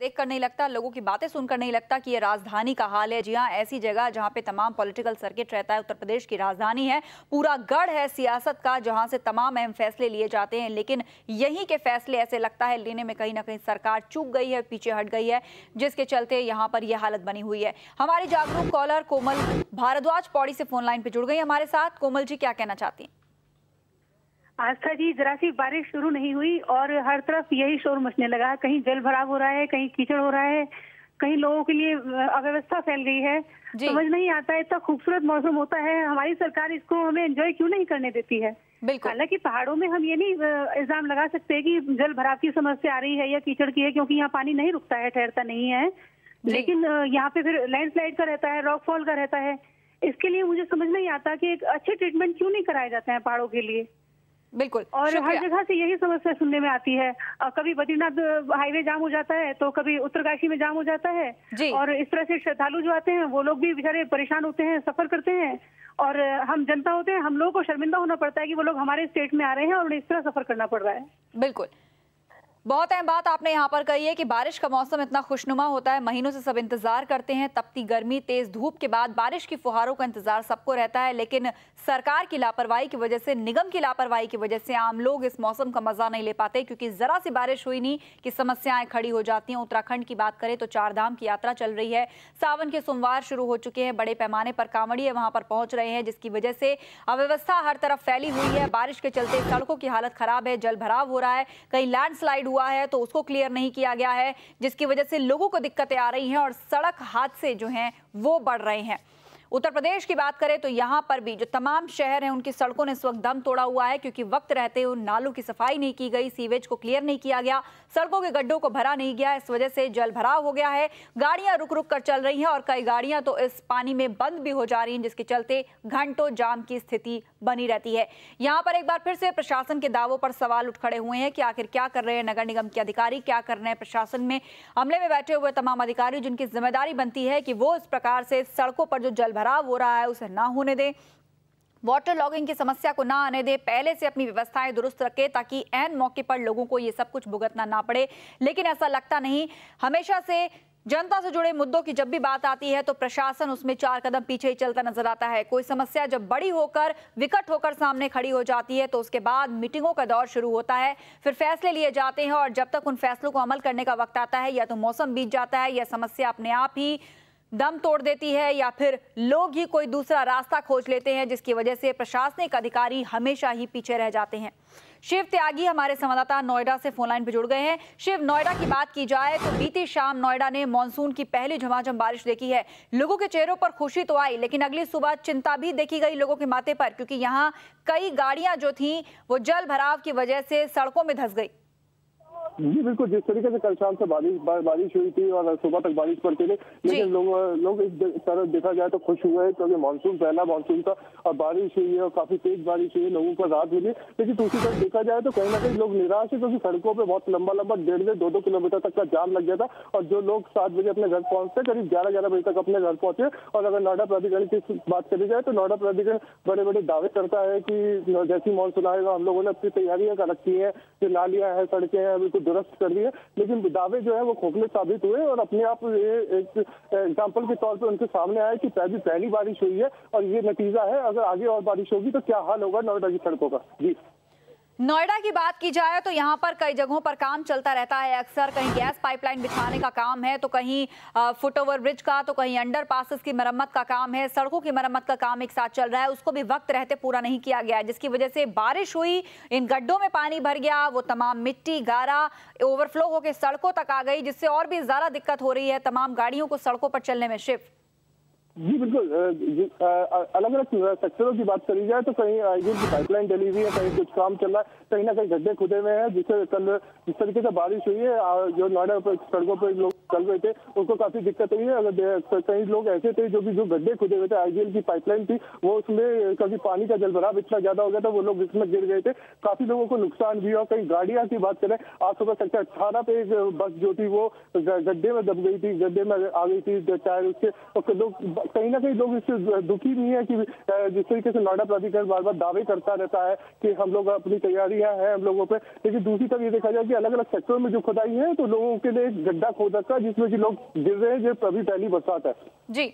देखकर नहीं लगता, लोगों की बातें सुनकर नहीं लगता कि ये राजधानी का हाल है। जी हाँ, ऐसी जगह जहाँ पे तमाम पॉलिटिकल सर्किट रहता है, उत्तर प्रदेश की राजधानी है, पूरा गढ़ है सियासत का, जहाँ से तमाम अहम फैसले लिए जाते हैं। लेकिन यहीं के फैसले ऐसे लगता है लेने में कहीं ना कहीं सरकार चूक गई है, पीछे हट गई है, जिसके चलते यहाँ पर यह हालत बनी हुई है। हमारी जागरूक कॉलर कोमल भारद्वाज पौड़ी से फोन लाइन पे जुड़ गई हमारे साथ। कोमल जी, क्या कहना चाहती हैं? आस्था जी, जरा सी बारिश शुरू नहीं हुई और हर तरफ यही शोर मचने लगा है। कहीं जल भराव हो रहा है, कहीं कीचड़ हो रहा है, कहीं लोगों के लिए अव्यवस्था फैल गई है। समझ नहीं आता है, इतना खूबसूरत मौसम होता है, हमारी सरकार इसको हमें एंजॉय क्यों नहीं करने देती है। हालांकि पहाड़ों में हम ये नहीं इल्जाम लगा सकते कि जल भराव की समस्या आ रही है या कीचड़ की है, क्योंकि यहाँ पानी नहीं रुकता है, ठहरता नहीं है। लेकिन यहाँ पे फिर लैंडस्लाइड का रहता है, रॉकफॉल का रहता है। इसके लिए मुझे समझ नहीं आता कि एक अच्छे ट्रीटमेंट क्यों नहीं कराए जाते हैं पहाड़ों के लिए। बिल्कुल, और हर जगह से यही समस्या सुनने में आती है। कभी बद्रीनाथ हाईवे जाम हो जाता है, तो कभी उत्तरकाशी में जाम हो जाता है, और इस तरह से श्रद्धालु जो आते हैं वो लोग भी बेचारे परेशान होते हैं, सफर करते हैं, और हम जनता होते हैं, हम लोगों को शर्मिंदा होना पड़ता है कि वो लोग हमारे स्टेट में आ रहे हैं और उन्हें इस तरह सफर करना पड़ रहा है। बिल्कुल, बहुत अहम बात आपने यहाँ पर कही है कि बारिश का मौसम इतना खुशनुमा होता है, महीनों से सब इंतजार करते हैं। तपती गर्मी, तेज धूप के बाद बारिश की फुहारों का इंतजार सबको रहता है, लेकिन सरकार की लापरवाही की वजह से, निगम की लापरवाही की वजह से आम लोग इस मौसम का मजा नहीं ले पाते, क्योंकि जरा सी बारिश हुई नहीं कि समस्याएं खड़ी हो जाती हैं। उत्तराखंड की बात करें तो 4 धाम की यात्रा चल रही है, सावन के सोमवार शुरू हो चुके हैं, बड़े पैमाने पर कांवड़िए वहां पर पहुंच रहे हैं, जिसकी वजह से अव्यवस्था हर तरफ फैली हुई है। बारिश के चलते सड़कों की हालत खराब है, जल भराव हो रहा है, कहीं लैंडस्लाइड हुआ है तो उसको क्लियर नहीं किया गया है, जिसकी वजह से लोगों को दिक्कतें आ रही हैं और सड़क हादसे जो हैं वो बढ़ रहे हैं। उत्तर प्रदेश की बात करें तो यहां पर भी जो तमाम शहर हैं उनकी सड़कों ने इस वक्त दम तोड़ा हुआ है, क्योंकि वक्त रहते उन नालों की सफाई नहीं की गई, सीवेज को क्लियर नहीं किया गया, सड़कों के गड्ढों को भरा नहीं गया। इस वजह से जल भराव हो गया है, गाड़ियां रुक रुक कर चल रही हैं और कई गाड़ियां तो इस पानी में बंद भी हो जा रही हैं, जिसके चलते घंटों जाम की स्थिति बनी रहती है। यहाँ पर एक बार फिर से प्रशासन के दावों पर सवाल उठ खड़े हुए हैं कि आखिर क्या कर रहे हैं नगर निगम के अधिकारी, क्या कर रहे हैं प्रशासन में अमले में बैठे हुए तमाम अधिकारी, जिनकी जिम्मेदारी बनती है कि वो इस प्रकार से सड़कों पर जो जल भराव हो रहा है उसे ना होने दें, वाटर लॉगिंग की समस्या को ना आने दे, पहले से अपनी व्यवस्थाएं दुरुस्त रखे ताकि ऐन मौके पर लोगों को ये सब कुछ भुगतना ना पड़े। लेकिन ऐसा लगता नहीं। हमेशा से जनता से जुड़े मुद्दों की जब भी बात आती है तो प्रशासन उसमें 4 कदम पीछे ही चलता नजर आता है। कोई समस्या जब बड़ी होकर, विकट होकर सामने खड़ी हो जाती है तो उसके बाद मीटिंगों का दौर शुरू होता है, फिर फैसले लिए जाते हैं, और जब तक उन फैसलों को अमल करने का वक्त आता है या तो मौसम बीत जाता है या समस्या अपने आप ही दम तोड़ देती है, या फिर लोग ही कोई दूसरा रास्ता खोज लेते हैं, जिसकी वजह से प्रशासनिक अधिकारी हमेशा ही पीछे रह जाते हैं। शिव त्यागी हमारे संवाददाता नोएडा से फोन लाइन पर जुड़ गए हैं। शिव, नोएडा की बात की जाए तो बीती शाम नोएडा ने मानसून की पहली झमाझम बारिश देखी है। लोगों के चेहरों पर खुशी तो आई, लेकिन अगली सुबह चिंता भी देखी गई लोगों के माथे पर, क्योंकि यहाँ कई गाड़ियां जो थी वो जल भराव की वजह से सड़कों में धंस गई। जी बिल्कुल, जिस तरीके से कल शाम से बारिश हुई थी और सुबह तक बारिश पड़ती थी, लेकिन लोग इस तरह देखा जाए तो खुश हुए हैं, क्योंकि मानसून पहला मानसून था और बारिश हुई है और काफी तेज बारिश हुई है, लोगों को राहत मिली। लेकिन दूसरी तरफ देखा जाए तो कहीं ना कहीं लोग निराश है, क्योंकि सड़कों पर बहुत लंबा 1.5-2 किलोमीटर तक का जाम लग गया था, और जो लोग 7 बजे अपने घर पहुंचते करीब 11 बजे तक अपने घर पहुंचे। और अगर नोएडा प्राधिकरण की बात करी जाए तो नोएडा प्राधिकरण बड़े बड़े दावे करता है कि जैसी मानसून आएगा हम लोगों ने अपनी तैयारियां कर रखी है, जो नालियां हैं, सड़कें हैं, बिल्कुल दुरुस्त कर दी है। लेकिन दावे जो है वो खोखले साबित हुए और अपने आप ये एक एग्जाम्पल के तौर पर उनके सामने आया कि पहली बारिश हुई है और ये नतीजा है। अगर आगे और बारिश होगी तो क्या हाल होगा नोएडा की सड़कों का। जी, नोएडा की बात की जाए तो यहाँ पर कई जगहों पर काम चलता रहता है अक्सर, कहीं गैस पाइपलाइन बिछाने का काम है, तो कहीं फुट ओवर ब्रिज का, तो कहीं अंडर पासेस की मरम्मत का काम है, सड़कों की मरम्मत का काम एक साथ चल रहा है, उसको भी वक्त रहते पूरा नहीं किया गया, जिसकी वजह से बारिश हुई, इन गड्ढों में पानी भर गया, वो तमाम मिट्टी गारा ओवरफ्लो होकर सड़कों तक आ गई, जिससे और भी ज्यादा दिक्कत हो रही है तमाम गाड़ियों को सड़कों पर चलने में। शिव जी बिल्कुल, अलग अलग सेक्टरों की बात करी जाए तो कहीं आईजीएल की पाइपलाइन डली हुई है, कहीं कुछ काम चल रहा है, कहीं ना कहीं गड्ढे खुदे हुए हैं, जिससे कल जिस तरीके से बारिश हुई है जो नोएडा पर सड़कों पर लोग चल रहे थे उनको काफी दिक्कत हुई है। अगर कई लोग ऐसे थे जो गड्ढे खुदे हुए थे, आईजीएल की पाइपलाइन थी वो, उसमें कभी पानी का जलभराव इतना ज्यादा हो गया था वो लोग इसमें गिर गए थे, काफी लोगों को नुकसान भी हुआ। कई गाड़ियां की बात करें, आज सुबह सेक्टर 18 पे एक बस जो थी वो गड्ढे में दब गई थी, गड्ढे में आ गई थी टायर उसके, तो लोग कहीं ना कहीं लोग इससे दुखी भी है कि जिस तरीके से नोएडा प्राधिकरण बार बार दावे करता रहता है कि हम लोग अपनी तैयारियां हैं हम लोगों पे, लेकिन दूसरी तरफ ये देखा जाए कि अलग अलग सेक्टरों में जो खुदाई है तो लोगों के लिए एक गड्ढा खोद रखा है जिसमें कि लोग गिर रहे हैं, जो अभी पहली बरसात है। जी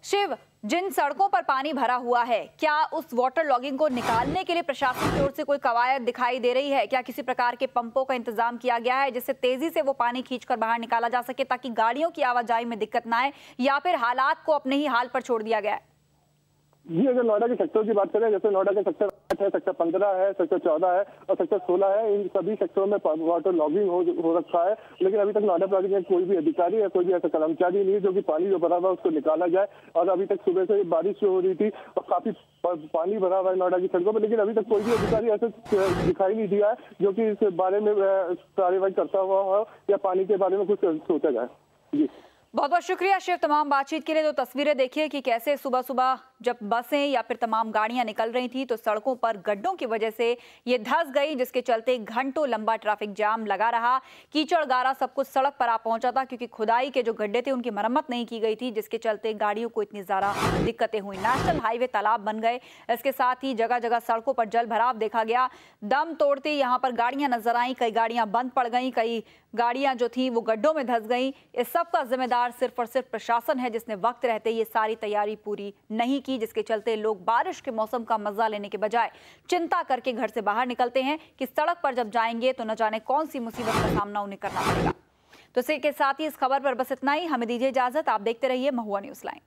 शिव, जिन सड़कों पर पानी भरा हुआ है, क्या उस वाटर लॉगिंग को निकालने के लिए प्रशासन की ओर से कोई कवायद दिखाई दे रही है? क्या किसी प्रकार के पंपों का इंतजाम किया गया है जिससे तेजी से वो पानी खींचकर बाहर निकाला जा सके ताकि गाड़ियों की आवाजाही में दिक्कत ना आए, या फिर हालात को अपने ही हाल पर छोड़ दिया गया है? जी, अगर नोएडा के सेक्टर की बात करें, जैसे नोएडा के सेक्टर 8 है, सेक्टर 15 है, सेक्टर 14 है और सेक्टर 16 है, इन सभी सेक्टरों में वाटर लॉगिंग हो रखा है, लेकिन अभी तक नोएडा प्राधिकरण कोई भी अधिकारी या कोई भी ऐसा कर्मचारी नहीं है जो कि पानी जो भरा हुआ है उसको निकाला जाए। और अभी तक सुबह से बारिश हो रही थी और काफी पानी भरा हुआ है नोएडा की सड़कों पर, लेकिन अभी तक कोई भी अधिकारी ऐसे दिखाई नहीं दिया है जो कि इस बारे में कार्यवाही करता हुआ हो या पानी के बारे में कुछ सोचा जाए। जी, बहुत बहुत शुक्रिया शिव तमाम बातचीत के लिए। तो तस्वीरें देखिए कि कैसे सुबह सुबह जब बसें या फिर तमाम गाड़ियां निकल रही थी तो सड़कों पर गड्ढों की वजह से ये धंस गई, जिसके चलते घंटों लंबा ट्रैफिक जाम लगा रहा। कीचड़ गारा सब कुछ सड़क पर आ पहुंचा था क्योंकि खुदाई के जो गड्ढे थे उनकी मरम्मत नहीं की गई थी, जिसके चलते गाड़ियों को इतनी ज्यादा दिक्कतें हुई। नेशनल हाईवे तालाब बन गए, इसके साथ ही जगह जगह सड़कों पर जल भराव देखा गया। दम तोड़ती यहाँ पर गाड़ियां नजर आई, कई गाड़ियां बंद पड़ गई, कई गाड़ियां जो थी वो गड्ढों में धंस गई। इस सब का जिम्मेदार सिर्फ और सिर्फ प्रशासन है जिसने वक्त रहते ये सारी तैयारी पूरी नहीं की, जिसके चलते लोग बारिश के मौसम का मजा लेने के बजाय चिंता करके घर से बाहर निकलते हैं कि सड़क पर जब जाएंगे तो न जाने कौन सी मुसीबत का सामना उन्हें करना पड़ेगा। तो इसी के साथ ही इस खबर पर बस इतना ही। हमें दीजिए इजाजत, आप देखते रहिए महुआ न्यूज़ लाइन।